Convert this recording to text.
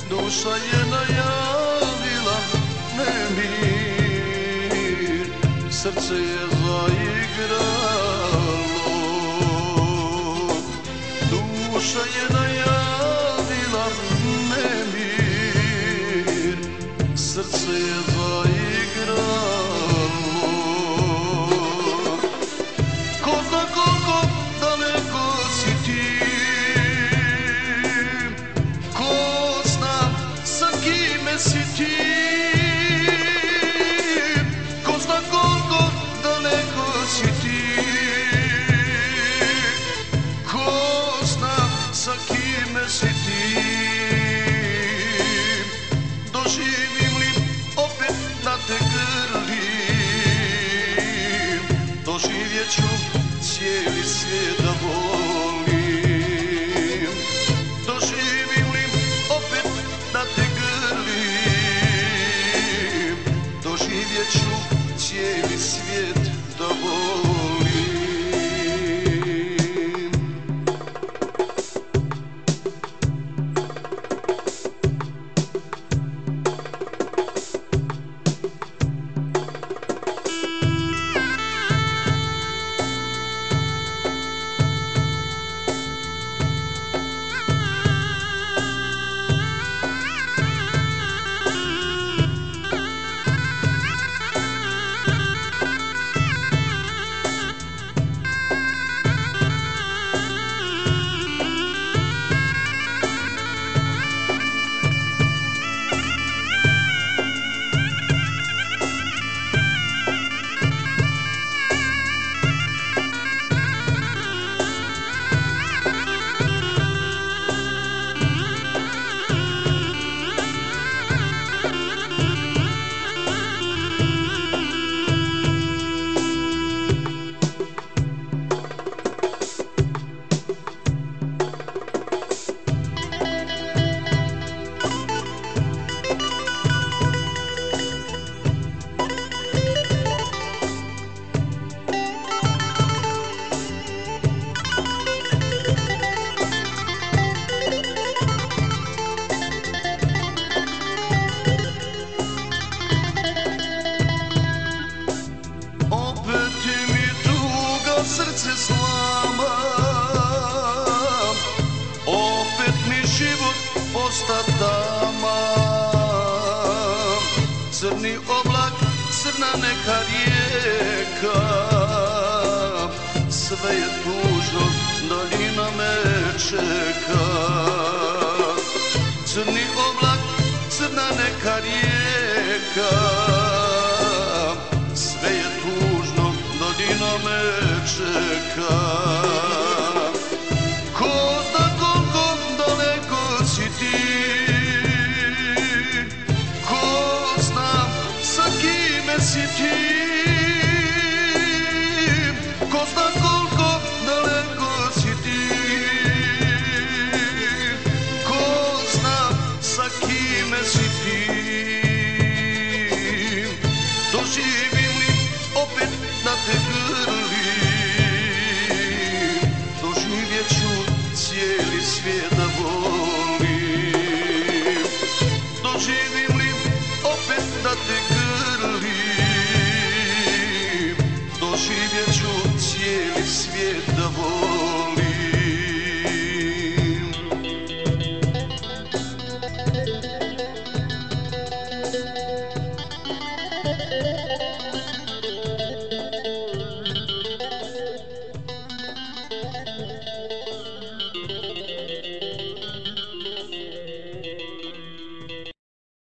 Duša je najavila nemir, srce je zaigralo. Duša je najavila nemir, srce je zaigralo. Ko zna koliko daleko si ti, si ti, ko zna koliko daleko si ti, ko zna sa kime si ti. Doživim li opet da te grlim, doživjet ću cijeli svijet da volim. Doživim li opet da te grlim, doživjet ću cijeli svijet da volim. Srce slama, opet mi život posta tama. Crni oblak, crna neka rijeka, sve je tužno, daljina me čeka. Crni oblak, crna neka rijeka, sve je tužno, daljina me čeka. Ko zna koliko daleko si ti, ko zna sa kime si ti, ko zna koliko daleko si ti, ko zna sa kime si ti. Doživim li opet da te grlim, doživjet ću cijeli svijet da